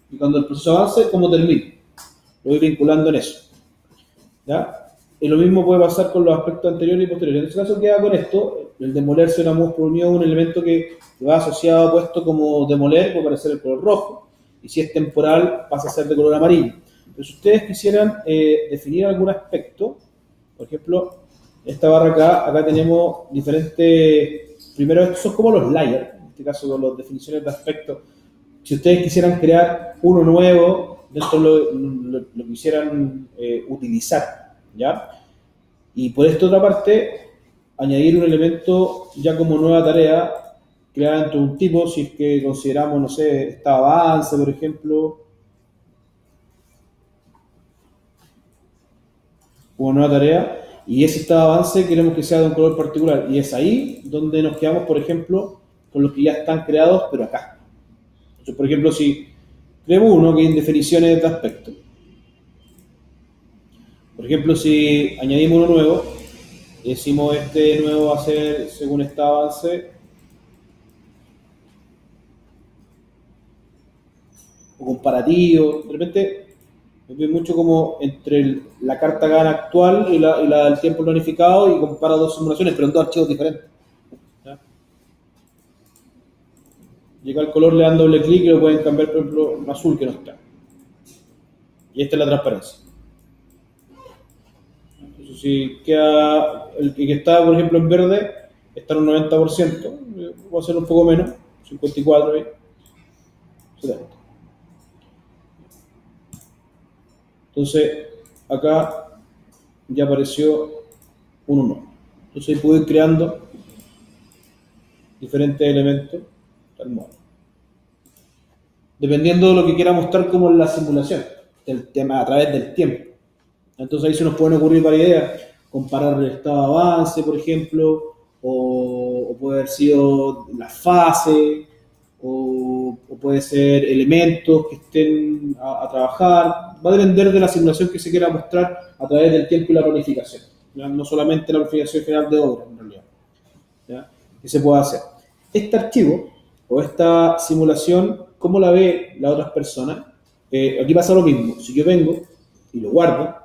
y cuando el proceso avance, cómo termine. Lo voy vinculando en eso, ¿ya? Y lo mismo puede pasar con los aspectos anteriores y posteriores. En este caso queda con esto, el demoler se unamos por unión, un elemento que va asociado, puesto como demoler, puede aparecer el color rojo, y si es temporal pasa a ser de color amarillo. Pero si ustedes quisieran definir algún aspecto, por ejemplo, esta barra acá tenemos diferentes, primero estos son como los layers, en este caso con las definiciones de aspecto. Si ustedes quisieran crear uno nuevo, dentro lo quisieran utilizar, ¿ya? Y por esta otra parte, añadir un elemento ya como nueva tarea, crear dentro de un tipo, si es que consideramos, no sé, esta avance, por ejemplo, como nueva tarea, y ese estado de avance queremos que sea de un color particular, y es ahí donde nos quedamos, por ejemplo, con los que ya están creados, pero acá. Entonces, por ejemplo, si creemos uno que en definiciones de aspecto, por ejemplo, si añadimos uno nuevo, decimos este nuevo va a ser según este avance, o comparativo, de repente me veo mucho como entre la carta GAN actual y la del tiempo planificado y comparo dos simulaciones, pero en dos archivos diferentes. ¿Ya? Llega el color, le dan doble clic y lo pueden cambiar, por ejemplo, en azul que no está. Y esta es la transparencia. Entonces, si queda el que está, por ejemplo, en verde, está en un 90%, puede ser un poco menos, 54, 70. Entonces, acá ya apareció un 1. Entonces, ahí puedo ir creando diferentes elementos, tal modo. Dependiendo de lo que quiera mostrar como en la simulación, del tema a través del tiempo. Entonces ahí se nos pueden ocurrir varias ideas, comparar el estado de avance, por ejemplo, o puede haber sido la fase, o puede ser elementos que estén a trabajar. Va a depender de la simulación que se quiera mostrar a través del tiempo y la planificación, ¿ya? No solamente la planificación general de obra, en realidad, ¿ya? ¿Qué se puede hacer? Este archivo o esta simulación, ¿cómo la ve las otras personas? Aquí pasa lo mismo. Si yo vengo y lo guardo,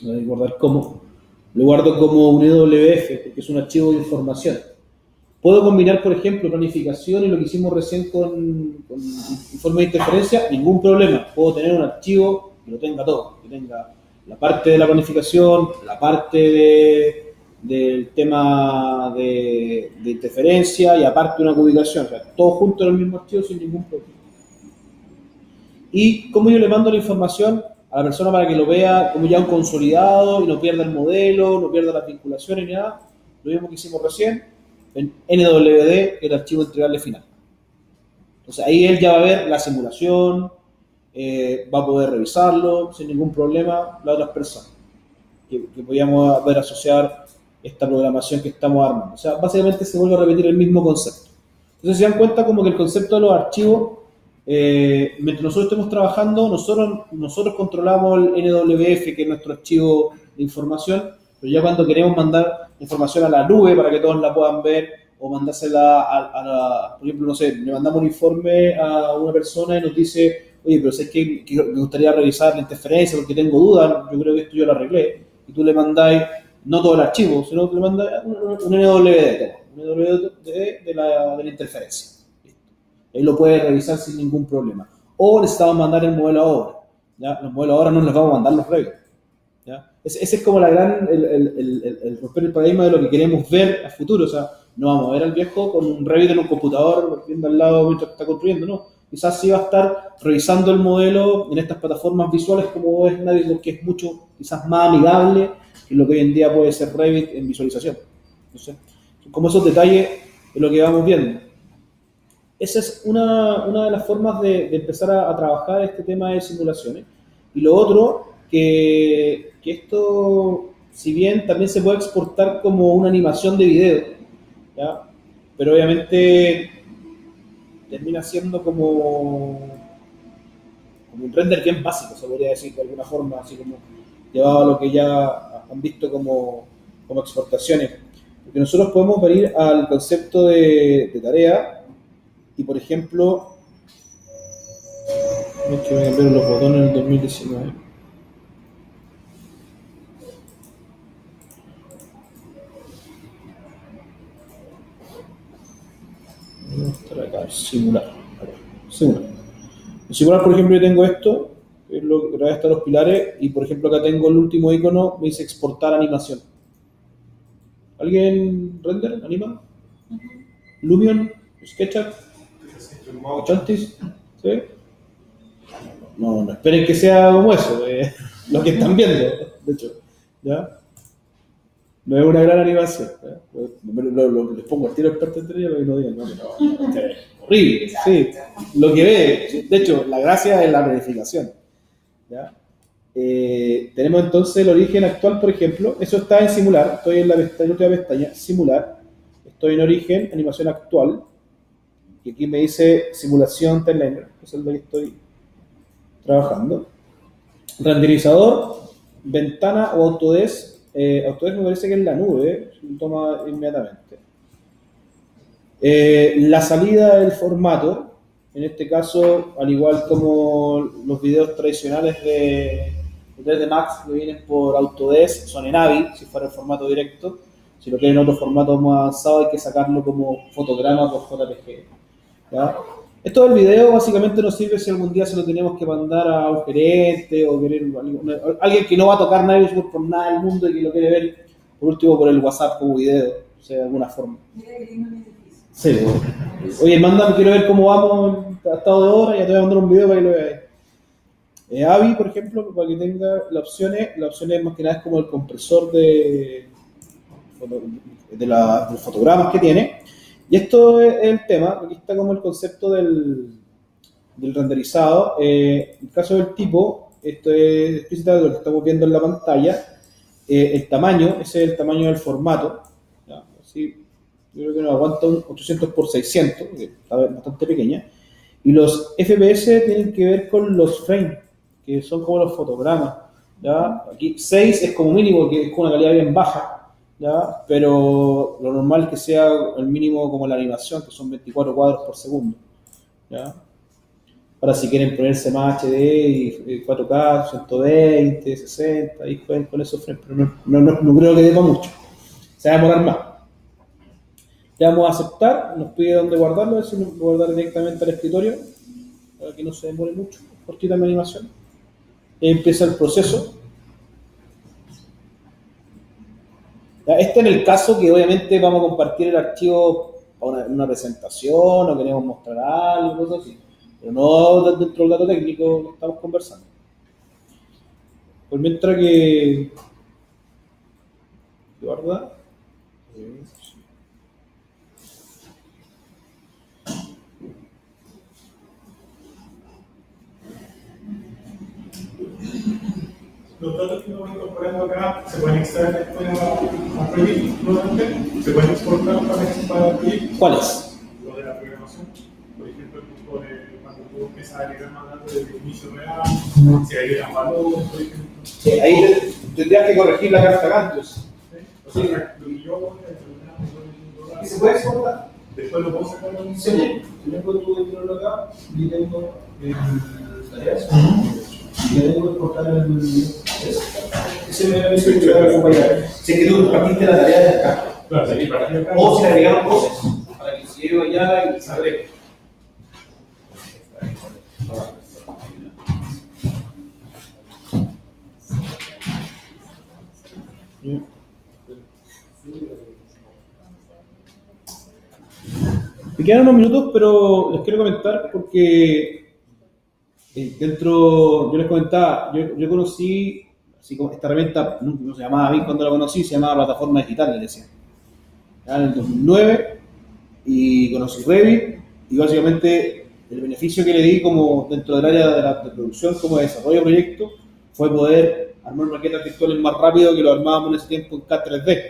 voy a guardar como, lo guardo como un EWF, porque es un archivo de información. Puedo combinar, por ejemplo, planificación y lo que hicimos recién con informe de interferencia, ningún problema. Puedo tener un archivo que lo tenga todo, que tenga la parte de la planificación, la parte del tema de interferencia y aparte una ubicación, o sea, todo junto en el mismo archivo sin ningún problema. Y cómo yo le mando la información a la persona para que lo vea como ya un consolidado y no pierda el modelo, no pierda las vinculaciones ni nada. Lo mismo que hicimos recién en NWD, el archivo entregable final. Entonces ahí él ya va a ver la simulación, va a poder revisarlo sin ningún problema las otras personas que podíamos poder asociar esta programación que estamos armando. O sea, básicamente se vuelve a repetir el mismo concepto. Entonces se dan cuenta como que el concepto de los archivos, mientras nosotros estemos trabajando, nosotros controlamos el NWF, que es nuestro archivo de información, pero ya cuando queremos mandar información a la nube para que todos la puedan ver, o mandársela por ejemplo, no sé, le mandamos un informe a una persona y nos dice, oye, pero sé que me gustaría revisar la interferencia porque tengo dudas, yo creo que esto yo lo arreglé, y tú le mandáis no todo el archivo, sino que le mandáis un NWD de la interferencia. Listo. Ahí lo puedes revisar sin ningún problema. O necesitamos mandar el modelo ahora. ¿Ya? Los modelos ahora no les vamos a mandar los Revit. ¿Ya? Ese es como el romper el paradigma de lo que queremos ver a futuro. O sea, no vamos a ver al viejo con un Revit en un computador viendo al lado mientras está construyendo, no. Quizás sí va a estar revisando el modelo en estas plataformas visuales como es Navisworks, que es mucho, quizás más amigable que lo que hoy en día puede ser Revit en visualización. Entonces, como esos detalles es lo que vamos viendo. Esa es una de las formas de empezar a trabajar este tema de simulaciones. Y lo otro, que esto, si bien también se puede exportar como una animación de video, ¿ya? Pero obviamente termina siendo como un render bien básico, se podría decir de alguna forma, así como llevado a lo que ya han visto como exportaciones. Porque nosotros podemos venir al concepto de tarea y, por ejemplo, es que me cambiaron los botones en el 2019. Voy a mostrar acá, simular. En simular, por ejemplo, yo tengo esto, que es lo que trae hasta los pilares, y por ejemplo acá tengo el último icono, me dice exportar animación. ¿Alguien render? ¿Anima? Lumion, SketchUp, Chantis, ¿sí? No esperen que sea como eso, lo que están viendo, de hecho, ¿ya? No es una gran animación, ¿ya? Les pongo el tiro experto en teoría para que no digan, no, es horrible, sí, lo que ve, de hecho, la gracia es la verificación, ¿ya? Tenemos entonces el origen actual, por ejemplo, eso está en simular, estoy en la última pestaña, simular, estoy en origen, animación actual, y aquí me dice simulación timeline, que es el de que estoy trabajando. Renderizador, ventana o Autodesk. Autodesk me parece que es la nube, lo toma inmediatamente. La salida del formato, en este caso, al igual como los videos tradicionales de 3D Max que vienen por Autodesk, son en AVI, si fuera el formato directo. Si lo quieren en otro formato más avanzado, hay que sacarlo como fotograma por JPG. ¿Ya? Esto del video básicamente nos sirve si algún día se lo tenemos que mandar a un gerente o alguien que no va a tocar Navisworks por nada del mundo y que lo quiere ver, por último, por el WhatsApp como video, o sea, de alguna forma. Mira que lindo mi edificio. Sí, bueno. Oye, mándame, quiero ver cómo vamos a estado de hora, ya te voy a mandar un video para que lo veáis. AVI, por ejemplo, para que tenga las opciones más que nada es como el compresor de los fotogramas que tiene. Y esto es el tema, aquí está como el concepto del renderizado. En el caso del tipo, esto es explícita de lo que estamos viendo en la pantalla. El tamaño, ese es el tamaño del formato. ¿Ya? Así, yo creo que nos aguanta un 800 por 600, que está bastante pequeña. Y los FPS tienen que ver con los frames, que son como los fotogramas. ¿Ya? Aquí 6 es como mínimo, que es con una calidad bien baja. ¿Ya? Pero lo normal es que sea el mínimo como la animación, que son 24 cuadros por segundo. ¿Ya? Ahora si quieren ponerse más HD y 4K, 120, 60, ahí jueguen con esos frames, pero no creo que deba mucho. Se va a demorar más. Le vamos a aceptar, nos pide dónde guardarlo, eso lo voy a guardar directamente al escritorio, para que no se demore mucho, cortita mi animación. Empieza el proceso. Este en el caso que obviamente vamos a compartir el archivo para una presentación o queremos mostrar algo, cosas así, pero no dentro del dato técnico que estamos conversando. Pues mientras que guarda. Los datos que vamos incorporando acá se pueden extraer después a proyecto, nuevamente, se pueden exportar para el proyecto. ¿Cuáles? Lo de la programación, por ejemplo, el tipo de cuando tú empiezas a agregar más datos del inicio real, si agregas valores, por ejemplo. Ahí tendrías que corregir la carta Gantt. O sea, lo que yo voy a determinar que se puede exportar. Después lo puedo sacar en un Sí, yo tengo tu ventilador acá y tengo tareas. Y ya tengo que exportar el. Ese me parece que te voy a acompañar. Si es que tú partiste la tarea de acá. Claro, sí, para aquí acá. O si le agregaron cosas para que se lleve allá y se agregue. Me quedan unos minutos, pero les quiero comentar porque yo les comentaba, yo conocí, así como esta herramienta, no se llamaba bien cuando la conocí, se llamaba plataforma digital, les decía. Ya en el 2009 y conocí Revit y básicamente el beneficio que le di como dentro del área de producción como de desarrollo de proyectos fue poder armar maquetas virtuales más rápido que lo armábamos en ese tiempo en CAD 3D.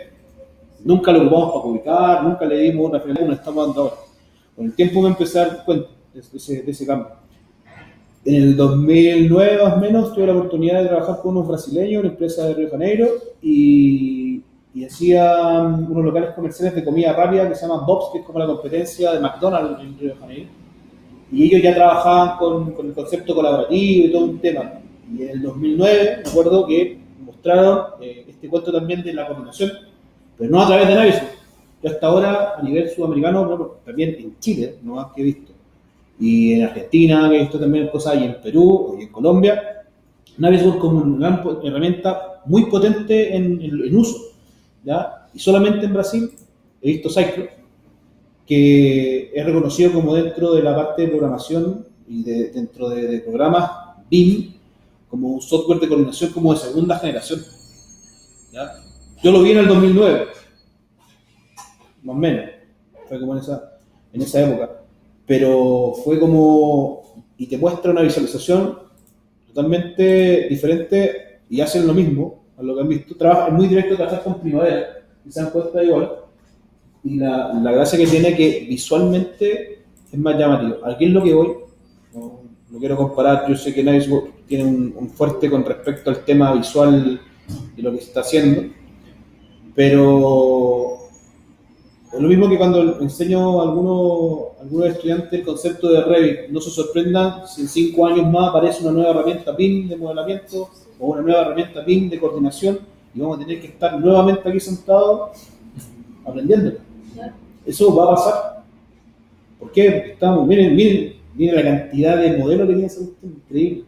Nunca lo ocupamos para publicar, nunca le dimos una finalidad, nos estamos dando ahora. Con el tiempo me empecé a dar cuenta de ese cambio. En el 2009 más o menos tuve la oportunidad de trabajar con unos brasileños, una empresa de Río de Janeiro, y hacían unos locales comerciales de comida rápida que se llaman Bob's, que es como la competencia de McDonald's en Río de Janeiro. Y ellos ya trabajaban con el concepto colaborativo y todo un tema. Y en el 2009 me acuerdo que mostraron este cuento también de la coordinación, pero no a través de Navisworks. Yo hasta ahora a nivel sudamericano, bueno, también en Chile, no más que he visto, y en Argentina, que he visto también cosas, y en Perú, y en Colombia, Navisworks como una gran herramienta muy potente en uso, ¿ya? Y solamente en Brasil he visto Cyclops, que es reconocido como dentro de la parte de programación y dentro de programas BIM, como un software de coordinación como de segunda generación, ¿ya? Yo lo vi en el 2009, más o menos, fue como en esa época, pero fue como, y te muestra una visualización totalmente diferente y hacen lo mismo a lo que han visto. Es muy directo trabajar con Primavera, y se dan cuenta igual, y la gracia que tiene que visualmente es más llamativo. Aquí es lo que voy, no quiero comparar, yo sé que Navisworks tiene un fuerte con respecto al tema visual y lo que se está haciendo, pero es lo mismo que cuando enseño a algunos estudiantes el concepto de Revit. No se sorprendan si en 5 años más aparece una nueva herramienta BIM de modelamiento o una nueva herramienta BIM de coordinación y vamos a tener que estar nuevamente aquí sentados aprendiendo. Eso va a pasar. ¿Por qué? Porque estamos, miren la cantidad de modelos que tiene esa cuestión, increíble.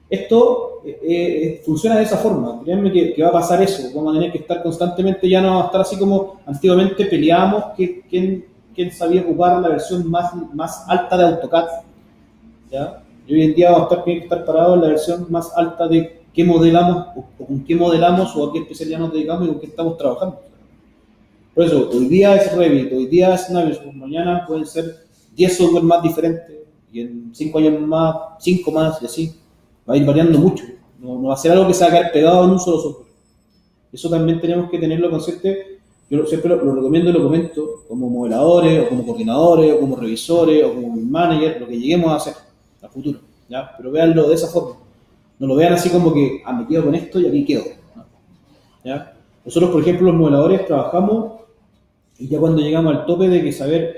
Esto funciona de esa forma, créanme que va a pasar eso, vamos a tener que estar constantemente, ya no va a estar así como antiguamente peleábamos quién sabía ocupar la versión más alta de AutoCAD, ¿ya? Y hoy en día vamos a tener que estar parados en la versión más alta de qué modelamos, o con qué modelamos, o a qué especialidad nos dedicamos y con qué estamos trabajando. Por eso, hoy día es Revit, hoy día es Navisworks, mañana pueden ser 10 software más diferentes, y en 5 años más, 5 más, y así. Va a ir variando mucho, no va a ser algo que se va a quedar pegado en un solo software. Eso también tenemos que tenerlo consciente. Yo siempre lo recomiendo y lo comento, como modeladores, o como coordinadores, o como revisores, o como manager, lo que lleguemos a hacer a futuro, ¿ya? Pero véanlo de esa forma. No lo vean así como que, me quedo con esto y aquí quedo, ¿ya? Nosotros, por ejemplo, los modeladores trabajamos, y ya cuando llegamos al tope de que saber,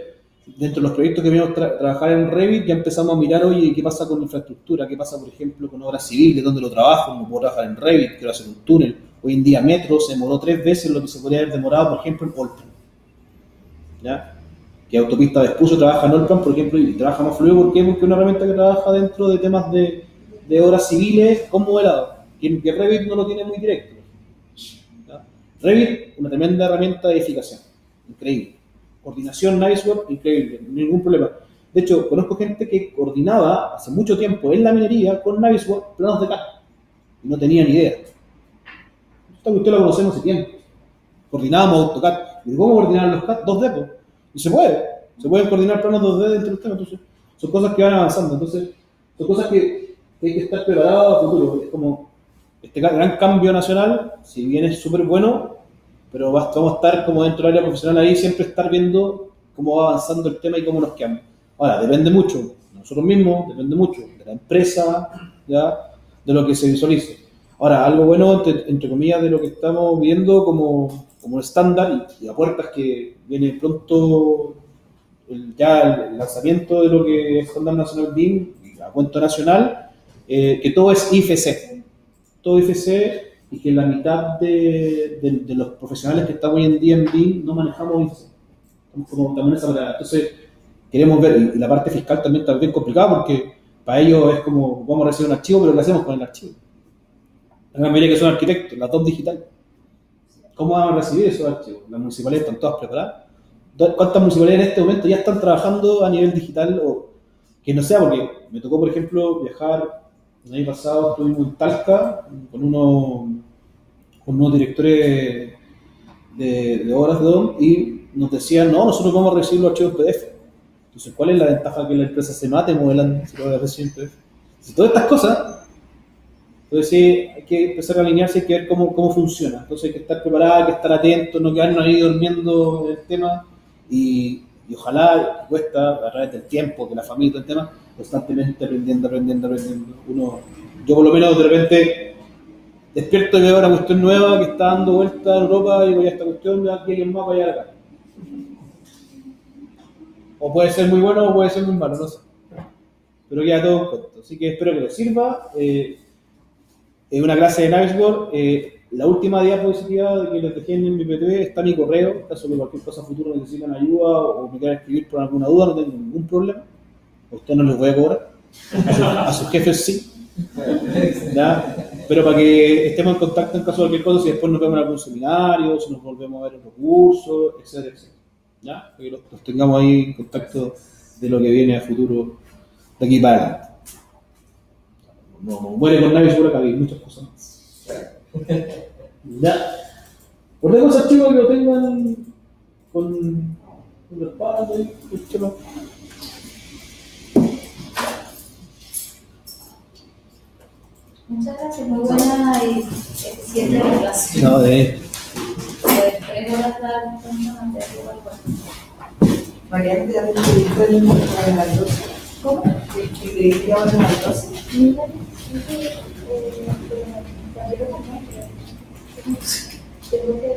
dentro de los proyectos que venimos trabajar en Revit, ya empezamos a mirar, oye, ¿qué pasa con infraestructura? ¿Qué pasa, por ejemplo, con obra civil? ¿De dónde lo trabajo? ¿Cómo puedo trabajar en Revit? Quiero hacer un túnel. Hoy en día Metro se demoró 3 veces lo que se podría haber demorado, por ejemplo, en Allplan, ¿ya? Que Autopista Vespucio trabaja en Allplan, por ejemplo, y trabaja más fluido. ¿Por qué? Porque es una herramienta que trabaja dentro de temas de obras civiles con modelado. Que Revit no lo tiene muy directo, ¿ya? Revit, una tremenda herramienta de edificación. Increíble. Coordinación, Navisworks, increíble, ningún problema. De hecho, conozco gente que coordinaba hace mucho tiempo en la minería con Navisworks planos de CAD y no tenía ni idea. Esta cuestión la conocemos hace tiempo. Coordinábamos AutoCAD. ¿Y cómo coordinar los CAD? 2D, pues. Y se pueden coordinar planos 2D dentro de los temas. Entonces, son cosas que van avanzando. Entonces, son cosas que hay que estar preparados a futuro. Es como este gran cambio nacional, si bien es súper bueno, pero vamos a estar como dentro del área profesional ahí, siempre estar viendo cómo va avanzando el tema y cómo nos quedamos. Ahora, depende mucho de nosotros mismos, depende mucho de la empresa, ¿ya? De lo que se visualice. Ahora, algo bueno, entre comillas, de lo que estamos viendo como como un estándar y a puertas que viene pronto ya el lanzamiento de lo que es Estándar Nacional BIM a cuento nacional, que todo es IFC. Todo IFC y que la mitad de los profesionales que estamos hoy en día en BIM no manejamos IFC. Estamos como también esa palabra. Entonces, queremos ver, y la parte fiscal también está bien complicada porque para ellos es como, vamos a recibir un archivo, pero ¿qué hacemos con el archivo? La mayoría que son arquitectos, la TOM digital. ¿Cómo van a recibir esos archivos? Las municipalidades están todas preparadas. ¿Cuántas municipalidades en este momento ya están trabajando a nivel digital? O que no sea, porque me tocó, por ejemplo, viajar, el año pasado estuvimos en Talca con unos directores de obras de DOM y nos decían, no, nosotros vamos a recibir los archivos PDF. Entonces, ¿cuál es la ventaja que la empresa se mate modelando si lo va a recibir en PDF? Si todas estas cosas, entonces sí, hay que empezar a alinearse, hay que ver cómo funciona. Entonces hay que estar preparado, hay que estar atento, no quedarnos ahí durmiendo en el tema y ojalá, cuesta a través del tiempo, de la familia y todo el tema, constantemente aprendiendo. Yo por lo menos de repente despierto y veo una cuestión nueva que está dando vuelta en Europa y voy a esta cuestión, aquí alguien más va a llegar acá. O puede ser muy bueno o puede ser muy malo, no sé. Pero queda todo en cuenta. Así que espero que les sirva. En una clase de Navisworks, la última diapositiva que les dejé en mi PPT está mi correo, en caso de cualquier cosa futuro necesitan ayuda o me quieran escribir por alguna duda, no tengo ningún problema. A usted no les voy a cobrar, a sus jefes sí. ¿Ya? Pero para que estemos en contacto en caso de cualquier cosa, si después nos vemos en algún seminario, si nos volvemos a ver en otro curso, etcétera. ¿Ya? Para que los tengamos ahí en contacto de lo que viene a futuro de aquí para adelante. No muere con nadie seguro que hay muchas cosas más. Ya. Ponemos archivos que lo tengan con respaldo y escúchalo. Muchas gracias, muy buena y eficiente la clase. No, de 3 horas la persona de igual. Mariana, te da el proyecto del mismo de las 12. ¿Cómo? El proyecto de ahora de las 12. Mira, tengo que